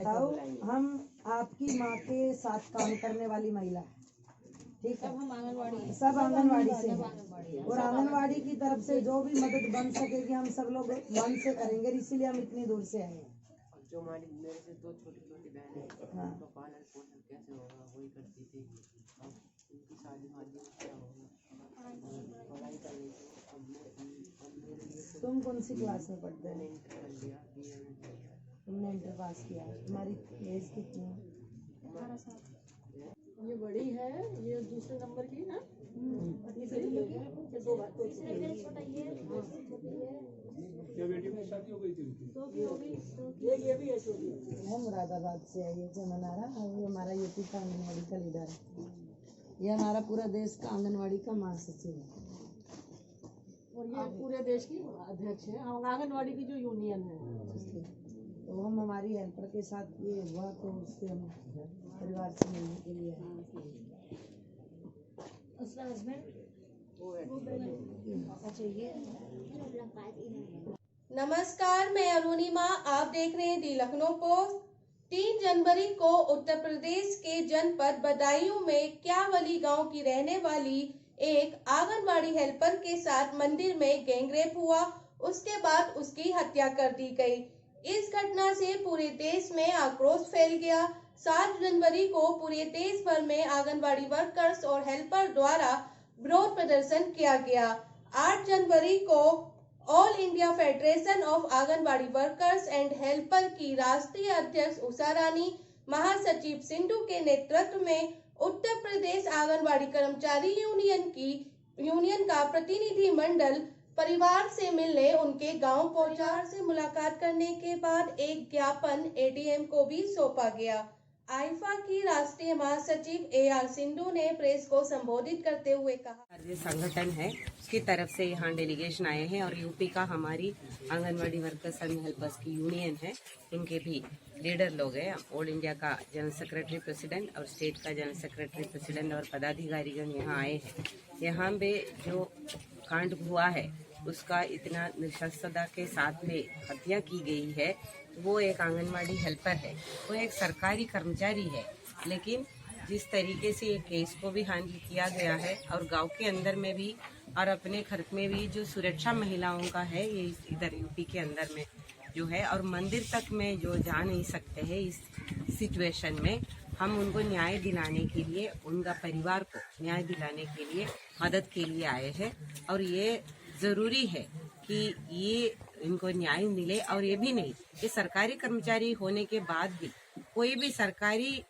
बताओ, हम आपकी माँ के साथ काम करने वाली महिला है, ठीक है। सब आंगनवाड़ी से हैं और आंगनवाड़ी की तरफ से जो भी मदद बन सकेगी हम सब लोग मन से करेंगे, इसीलिए हम इतनी दूर से आए हैं। जो हमारी मेरे से दो छोटी छोटी बहनें हैं, हाँ। उनका पालन पोषण कैसे होगा वही करती थी। अब उनकी शादी वादी क्या होगा, पढ़ाई कर रही थी। अब मेरे लिए तुम कौन सी क्लास में पढ़ते मैंने हो? इंटर कर लिया, BA में कर लिया। तुमने इंटर पास किया, तुम्हारी एज कितनी है? 18 साल। ये बड़ी है, ये दूसरे नंबर की ना, तीसरे नंबर की, ये दो बात क्या बेटी की शादी हो गई थी उनकी? ये भी है छोटी। है मुरादाबाद से आई है जमनारा, और ये हमारा यूपी का आंगनवाड़ी का लीडर है। ये हमारा पूरा देश का आंगनवाड़ी का महासचिव है और ये पूरे देश की अध्यक्ष है, हम आंगनवाड़ी की जो यूनियन है। तो हम हमारी हेल्पर के साथ ये हुआ तो उससे हम परिवार से मिलने के लिए आए। उसका हस्बैंड नमस्कार, मैं अरुणिमा, आप देख रहे हैं दी लखनऊ पोस्ट। 3 जनवरी को उत्तर प्रदेश के जनपद बदायूं में क्यावली गांव की रहने वाली एक आंगनवाड़ी हेल्पर के साथ मंदिर में गैंगरेप हुआ। उसके बाद उसकी हत्या कर दी गई। इस घटना से पूरे देश में आक्रोश फैल गया। 7 जनवरी को पूरे देश भर में आंगनवाड़ी वर्कर्स और हेल्पर द्वारा विरोध प्रदर्शन किया गया। 8 जनवरी को all India federation of anganwadi workers and helper की राष्ट्रीय अध्यक्ष उषा रानी, महासचिव सिंधु के नेतृत्व में उत्तर प्रदेश आंगनवाड़ी कर्मचारी यूनियन का प्रतिनिधि मंडल परिवार से मिलने उनके गांव पहुंचा। से मुलाकात करने के बाद एक ज्ञापन ADM को भी सौंपा गया। आईफा की राष्ट्रीय महासचिव AR सिंधु ने प्रेस को संबोधित करते हुए कहा, जो संगठन है उसकी तरफ से यहाँ डेलीगेशन आए हैं और यूपी का हमारी आंगनवाड़ी वर्कर्स एंड हेल्पर्स की यूनियन है, इनके भी लीडर लोग हैं। ऑल इंडिया का जनरल सेक्रेटरी प्रेसिडेंट और स्टेट का जनरल सेक्रेटरी प्रेसिडेंट और पदाधिकारीगण यहाँ आए हैं। यहाँ पे जो कांड हुआ है उसका इतना निष्ठता के साथ में हत्या की गई है। वो एक आंगनवाड़ी हेल्पर है, वो एक सरकारी कर्मचारी है, लेकिन जिस तरीके से ये केस को भी हैंडल किया गया है और गांव के अंदर में भी और अपने घर में भी जो सुरक्षा महिलाओं का है, ये इधर यूपी के अंदर में जो है, और मंदिर तक में जो जा नहीं सकते हैं, इस सिचुएशन में हम उनको न्याय दिलाने के लिए, उनका परिवार को न्याय दिलाने के लिए मदद के लिए आए हैं। और ये ज़रूरी है कि ये इनको न्याय मिले। और ये भी नहीं, ये सरकारी कर्मचारी होने के बाद भी कोई भी सरकारी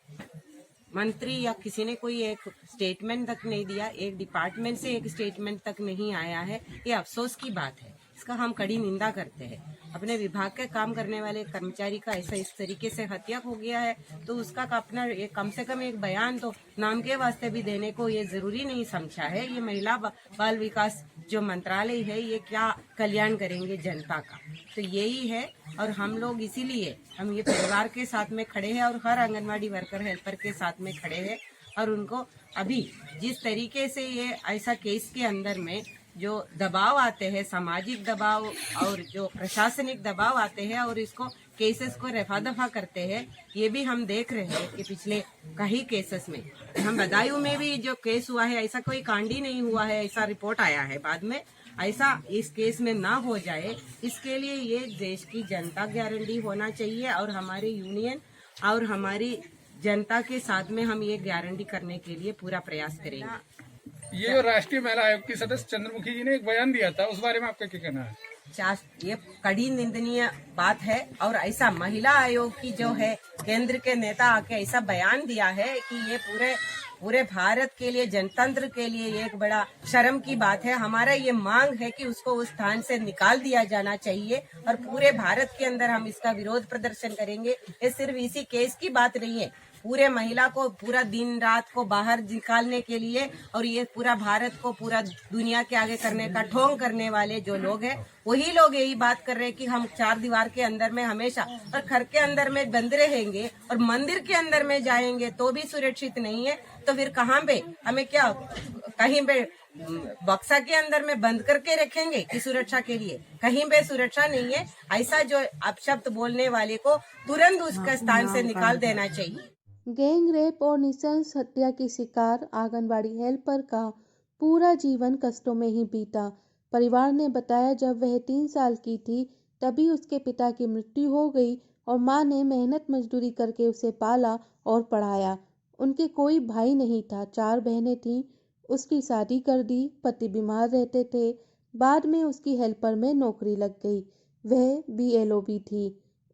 मंत्री या किसी ने कोई एक स्टेटमेंट तक नहीं दिया, एक डिपार्टमेंट से एक स्टेटमेंट तक नहीं आया है। ये अफसोस की बात है, इसका हम कड़ी निंदा करते हैं। अपने विभाग के काम करने वाले कर्मचारी का ऐसा इस तरीके से हत्या हो गया है, तो उसका अपना कम से कम एक बयान तो नाम के वास्ते भी देने को ये जरूरी नहीं समझा है। ये महिला बाल विकास जो मंत्रालय है, ये क्या कल्याण करेंगे जनता का, तो यही है। और हम लोग इसीलिए हम ये परिवार के साथ में खड़े हैं और हर आंगनवाड़ी वर्कर हेल्पर के साथ में खड़े हैं। और उनको अभी जिस तरीके से ये ऐसा केस के अंदर में जो दबाव आते हैं, सामाजिक दबाव और जो प्रशासनिक दबाव आते हैं और इसको केसेस को रफा दफा करते हैं, ये भी हम देख रहे हैं कि पिछले कई केसेस में, हम बदायूं में भी जो केस हुआ है, ऐसा कोई कांड ही नहीं हुआ है, ऐसा रिपोर्ट आया है बाद में। ऐसा इस केस में ना हो जाए, इसके लिए ये देश की जनता गारंटी होना चाहिए और हमारी यूनियन और हमारी जनता के साथ में हम ये गारंटी करने के लिए पूरा प्रयास करेंगे। ये जो राष्ट्रीय महिला आयोग की सदस्य चंद्रमुखी जी ने एक बयान दिया था, उस बारे में आपका क्या कहना है? ये कड़ी निंदनीय बात है। और ऐसा महिला आयोग की जो है केंद्र के नेता आके ऐसा बयान दिया है कि ये पूरे भारत के लिए, जनतंत्र के लिए ये एक बड़ा शर्म की बात है। हमारा ये मांग है कि उसको उस स्थान से निकाल दिया जाना चाहिए और पूरे भारत के अंदर हम इसका विरोध प्रदर्शन करेंगे। ये सिर्फ इसी केस की बात नहीं है, पूरे महिला को पूरा दिन रात को बाहर निकालने के लिए और ये पूरा भारत को पूरा दुनिया के आगे करने का ढोंग करने वाले जो लोग हैं, वही लोग यही बात कर रहे हैं कि हम 4 दीवार के अंदर में हमेशा और घर के अंदर में बंद रहेंगे और मंदिर के अंदर में जाएंगे तो भी सुरक्षित नहीं है। तो फिर कहाँ पे हमें क्या, कहीं पे बक्सा के अंदर में बंद करके रखेंगे कि सुरक्षा के लिए? कहीं पे सुरक्षा नहीं है। ऐसा जो अपशब्द बोलने वाले को तुरंत उसका स्थान से निकाल देना चाहिए। गैंग रेप और नृशंस हत्या की शिकार आंगनबाड़ी हेल्पर का पूरा जीवन कष्टों में ही बीता। परिवार ने बताया जब वह 3 साल की थी तभी उसके पिता की मृत्यु हो गई और मां ने मेहनत मजदूरी करके उसे पाला और पढ़ाया। उनके कोई भाई नहीं था, 4 बहनें थीं। उसकी शादी कर दी, पति बीमार रहते थे। बाद में उसकी हेल्पर में नौकरी लग गई। वह BLO भी थी।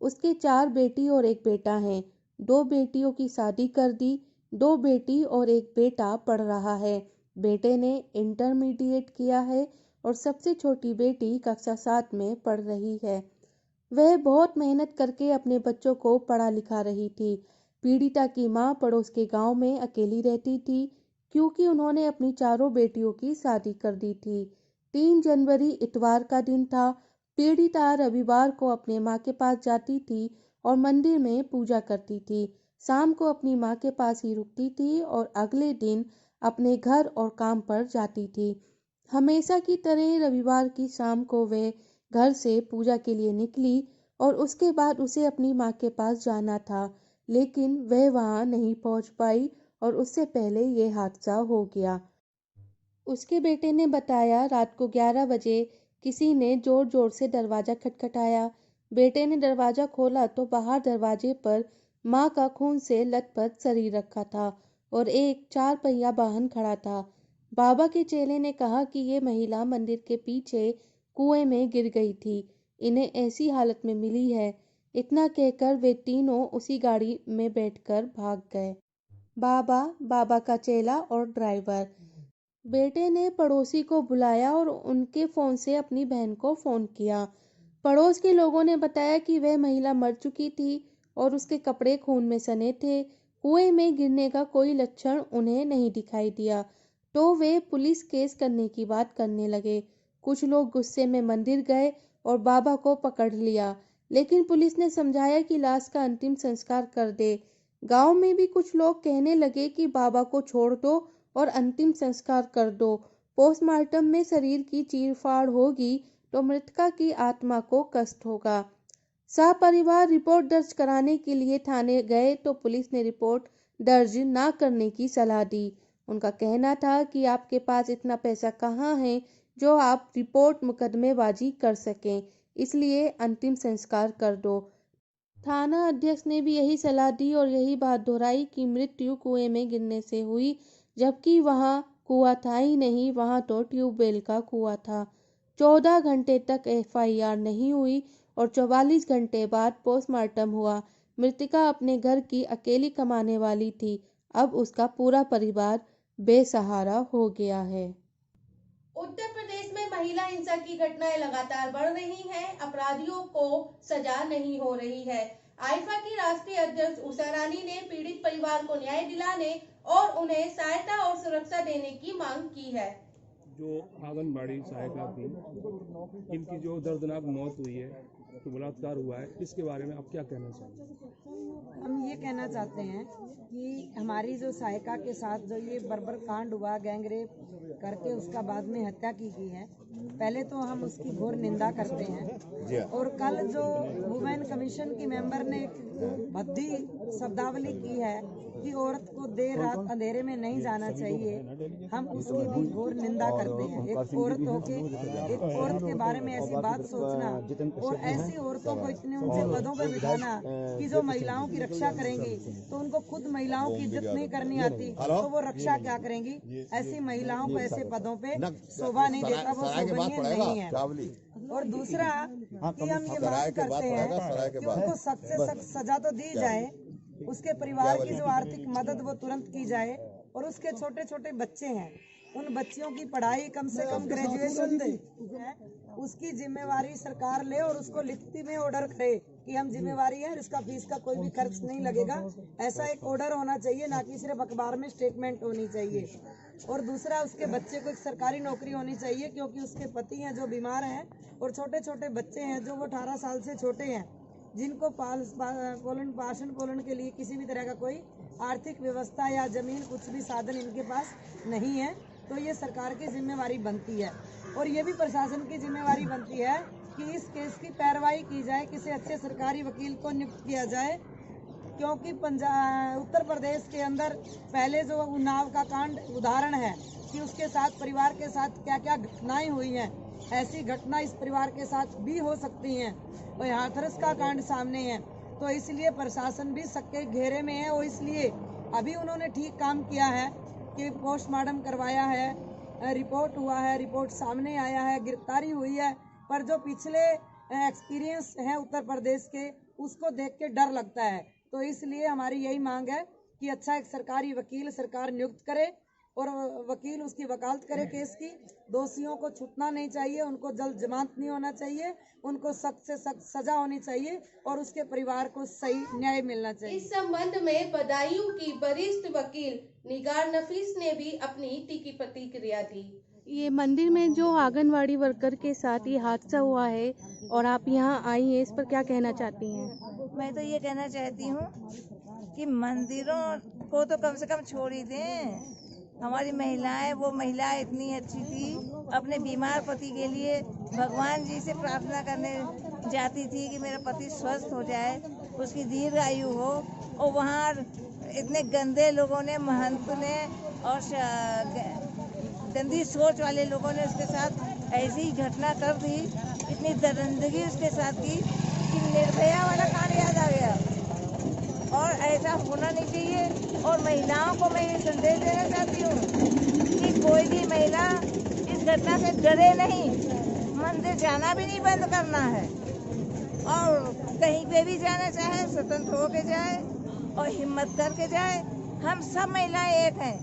उसके 4 बेटी और 1 बेटा हैं। 2 बेटियों की शादी कर दी, 2 बेटी और 1 बेटा पढ़ रहा है। बेटे ने इंटरमीडिएट किया है और सबसे छोटी बेटी कक्षा 7 में पढ़ रही है। वह बहुत मेहनत करके अपने बच्चों को पढ़ा लिखा रही थी। पीड़िता की मां पड़ोस के गांव में अकेली रहती थी क्योंकि उन्होंने अपनी 4 बेटियों की शादी कर दी थी। 3 जनवरी इतवार का दिन था। पीड़िता रविवार को अपने मां के पास जाती थी और मंदिर में पूजा करती थी। शाम को अपनी मां के पास ही रुकती थी और अगले दिन अपने घर और काम पर जाती थी। हमेशा की तरह रविवार की शाम को वह घर से पूजा के लिए निकली और उसके बाद उसे अपनी मां के पास जाना था, लेकिन वह वहां नहीं पहुंच पाई और उससे पहले ये हादसा हो गया। उसके बेटे ने बताया रात को 11 बजे किसी ने जोर जोर से दरवाजा खटखटाया। बेटे ने दरवाजा खोला तो बाहर दरवाजे पर मां का खून से लथपथ शरीर रखा था और एक 4 पहिया वाहन खड़ा था। बाबा के चेले ने कहा कि ये महिला मंदिर के पीछे कुएं में गिर गई थी, इन्हें ऐसी हालत में मिली है। इतना कहकर वे तीनों उसी गाड़ी में बैठकर भाग गए। बाबा का चेला और ड्राइवर। बेटे ने पड़ोसी को बुलाया और उनके फोन से अपनी बहन को फोन किया। पड़ोस के लोगों ने बताया कि वह महिला मर चुकी थी और उसके कपड़े खून में सने थे। कुएं में गिरने का कोई लक्षण उन्हें नहीं दिखाई दिया तो वे पुलिस केस करने की बात करने लगे। कुछ लोग गुस्से में मंदिर गए और बाबा को पकड़ लिया, लेकिन पुलिस ने समझाया कि लाश का अंतिम संस्कार कर दे। गांव में भी कुछ लोग कहने लगे कि बाबा को छोड़ दो और अंतिम संस्कार कर दो। पोस्टमार्टम में शरीर की चीरफाड़ होगी तो मृतका की आत्मा को कष्ट होगा। सहपरिवार रिपोर्ट दर्ज कराने के लिए थाने गए तो पुलिस ने रिपोर्ट दर्ज ना करने की सलाह दी। उनका कहना था कि आपके पास इतना पैसा कहाँ है जो आप रिपोर्ट मुकदमेबाजी कर सकें, इसलिए अंतिम संस्कार कर दो। थाना अध्यक्ष ने भी यही सलाह दी और यही बात दोहराई कि मृत्यु कुएं में गिरने से हुई, जबकि वहां कुआं था ही नहीं, वहां तो ट्यूबवेल का कुआं था। 14 घंटे तक FIR नहीं हुई और 44 घंटे बाद पोस्टमार्टम हुआ। मृतिका अपने घर की अकेली कमाने वाली थी। अब उसका पूरा परिवार बेसहारा हो गया है। उत्तर प्रदेश में महिला हिंसा की घटनाएं लगातार बढ़ रही हैं, अपराधियों को सजा नहीं हो रही है। आईफा की राष्ट्रीय अध्यक्ष उषा रानी ने पीड़ित परिवार को न्याय दिलाने और उन्हें सहायता और सुरक्षा देने की मांग की है। जो आंगनबाड़ी सहायिका थी, इनकी जो दर्दनाक मौत हुई है, तो बलात्कार हुआ है, इसके बारे में आप क्या कहना चाहेंगे? हम ये कहना चाहते हैं कि हमारी जो सहायिका के साथ जो ये बर्बर कांड हुआ, गैंगरेप करके उसका बाद में हत्या की गई है, पहले तो हम उसकी घोर निंदा करते हैं। और कल जो वुमेन कमीशन की मेंबर ने एक भद्दी शब्दावली की है कि औरत को देर रात अंधेरे में नहीं जाना चाहिए, हम उसकी भी घोर निंदा करते हैं। एक औरत होके एक औरत के बारे में ऐसी बात सोचना और ऐसी औरतों को इतने ऊंचे पदों पर बिठाना कि जो महिलाओं की रक्षा करेंगी, तो उनको खुद महिलाओं की इज्जत नहीं करनी आती तो वो रक्षा क्या करेंगी। ऐसी महिलाओं को ऐसे पदों पे शोभा नहीं देता, वो शोभनीय नहीं है। और दूसरा कि हम ये मांग करते हैं कि उनको सख्त से सख्त सजा तो दी जाए, उसके परिवार की जो आर्थिक मदद वो तुरंत की जाए और उसके छोटे छोटे बच्चे हैं, उन बच्चियों की पढ़ाई कम से कम ग्रेजुएशन दे, उसकी जिम्मेवारी सरकार ले और उसको लिखती में ऑर्डर करे कि हम जिम्मेवारी है, इसका फीस का कोई भी खर्च नहीं लगेगा। ऐसा एक ऑर्डर होना चाहिए, ना कि सिर्फ अखबार में स्टेटमेंट होनी चाहिए। और दूसरा, उसके बच्चे को एक सरकारी नौकरी होनी चाहिए, क्योंकि उसके पति हैं जो बीमार हैं और छोटे छोटे बच्चे हैं जो वो 18 साल से छोटे हैं, जिनको पालन पोषण के लिए किसी भी तरह का कोई आर्थिक व्यवस्था या जमीन कुछ भी साधन इनके पास नहीं है। तो ये सरकार की जिम्मेवारी बनती है और ये भी प्रशासन की जिम्मेवारी बनती है कि इस केस की पैरवाई की जाए, किसी अच्छे सरकारी वकील को नियुक्त किया जाए, क्योंकि उत्तर प्रदेश के अंदर पहले जो उन्नाव का कांड उदाहरण है कि उसके साथ परिवार के साथ क्या क्या घटनाएं हुई हैं, ऐसी घटना इस परिवार के साथ भी हो सकती हैं और हाथरस का कांड सामने है। तो इसलिए प्रशासन भी सबके घेरे में है और इसलिए अभी उन्होंने ठीक काम किया है कि पोस्टमार्टम करवाया है, रिपोर्ट हुआ है, रिपोर्ट सामने आया है, गिरफ्तारी हुई है। पर जो पिछले एक्सपीरियंस है उत्तर प्रदेश के, उसको देख के डर लगता है। तो इसलिए हमारी यही मांग है कि अच्छा एक सरकारी वकील सरकार नियुक्त करे और वकील उसकी वकालत करे केस की। दोषियों को छूटना नहीं चाहिए, उनको जल्द जमानत नहीं होना चाहिए, उनको सख्त से सख्त सजा होनी चाहिए और उसके परिवार को सही न्याय मिलना चाहिए। इस संबंध में बदायूं की वरिष्ठ वकील निगार नफीस ने भी अपनी तीखी प्रतिक्रिया दी। ये मंदिर में जो आंगनवाड़ी वर्कर के साथ ये हादसा हुआ है और आप यहाँ आई हैं, इस पर क्या कहना चाहती हैं? मैं तो ये कहना चाहती हूँ कि मंदिरों को तो कम से कम छोड़ ही दें। हमारी महिलाएं, वो महिला इतनी अच्छी थी, अपने बीमार पति के लिए भगवान जी से प्रार्थना करने जाती थी कि मेरा पति स्वस्थ हो जाए, उसकी दीर्घ आयु हो। और वहाँ इतने गंदे लोगों ने, महंत ने और गंदी सोच वाले लोगों ने उसके साथ ऐसी घटना कर दी, इतनी दरिंदगी उसके साथ की कि निर्भया वाला कांड याद आ गया। और ऐसा होना नहीं चाहिए। और महिलाओं को मैं ये संदेश देना चाहती हूँ कि कोई भी महिला इस घटना से डरे नहीं, मंदिर जाना भी नहीं बंद करना है और कहीं पे भी जाना चाहे स्वतंत्र होके जाए और हिम्मत करके जाए। हम सब महिलाएं एक हैं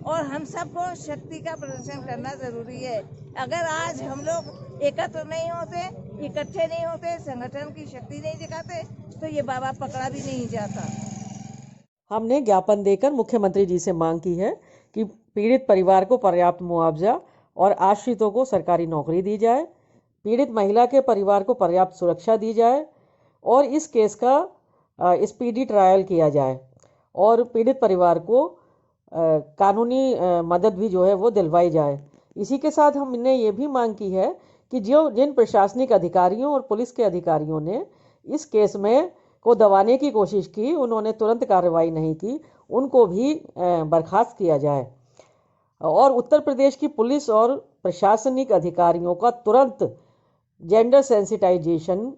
और हम सबको शक्ति का प्रदर्शन करना जरूरी है। अगर आज हम लोग एकत्र नहीं होते, इकट्ठे नहीं होते, संगठन की शक्ति नहीं दिखाते, तो ये बाबा पकड़ा भी नहीं जाता। हमने ज्ञापन देकर मुख्यमंत्री जी से मांग की है कि पीड़ित परिवार को पर्याप्त मुआवजा और आश्रितों को सरकारी नौकरी दी जाए, पीड़ित महिला के परिवार को पर्याप्त सुरक्षा दी जाए और इस केस का स्पीडी ट्रायल किया जाए और पीड़ित परिवार को कानूनी मदद भी जो है वो दिलवाई जाए। इसी के साथ हमने ये भी मांग की है कि जिन प्रशासनिक अधिकारियों और पुलिस के अधिकारियों ने इस केस में को दबाने की कोशिश की, उन्होंने तुरंत कार्रवाई नहीं की, उनको भी बर्खास्त किया जाए और उत्तर प्रदेश की पुलिस और प्रशासनिक अधिकारियों का तुरंत जेंडर सेंसिटाइजेशन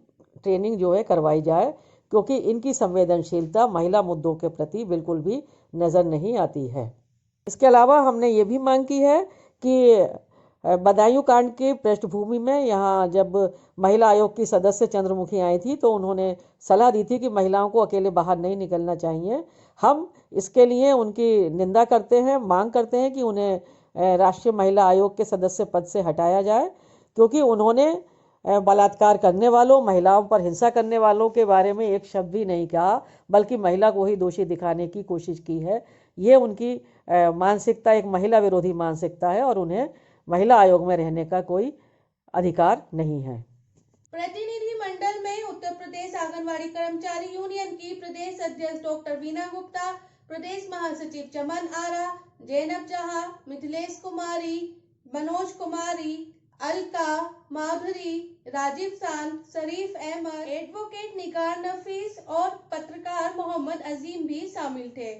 ट्रेनिंग जो है करवाई जाए, क्योंकि इनकी संवेदनशीलता महिला मुद्दों के प्रति बिल्कुल भी नज़र नहीं आती है। इसके अलावा हमने ये भी मांग की है कि बदायूं कांड की पृष्ठभूमि में यहाँ जब महिला आयोग की सदस्य चंद्रमुखी आई थी तो उन्होंने सलाह दी थी कि महिलाओं को अकेले बाहर नहीं निकलना चाहिए। हम इसके लिए उनकी निंदा करते हैं, मांग करते हैं कि उन्हें राष्ट्रीय महिला आयोग के सदस्य पद से हटाया जाए, क्योंकि उन्होंने बलात्कार करने वालों, महिलाओं पर हिंसा करने वालों के बारे में एक शब्द भी नहीं कहा, बल्कि महिला को ही दोषी दिखाने की कोशिश की है। ये उनकी मानसिकता एक महिला विरोधी मानसिकता है और उन्हें महिला आयोग में रहने का कोई अधिकार नहीं है। प्रतिनिधि मंडल में उत्तर प्रदेश आंगनवाड़ी कर्मचारी यूनियन की प्रदेश अध्यक्ष डॉक्टर वीना गुप्ता, प्रदेश महासचिव चमन आरा, जैनब जहां, मिथिलेश कुमारी, मनोज कुमारी, अलका, माधुरी, राजीव सान, शरीफ अहमद, एडवोकेट निगार नफीस और पत्रकार मोहम्मद अजीम भी शामिल थे।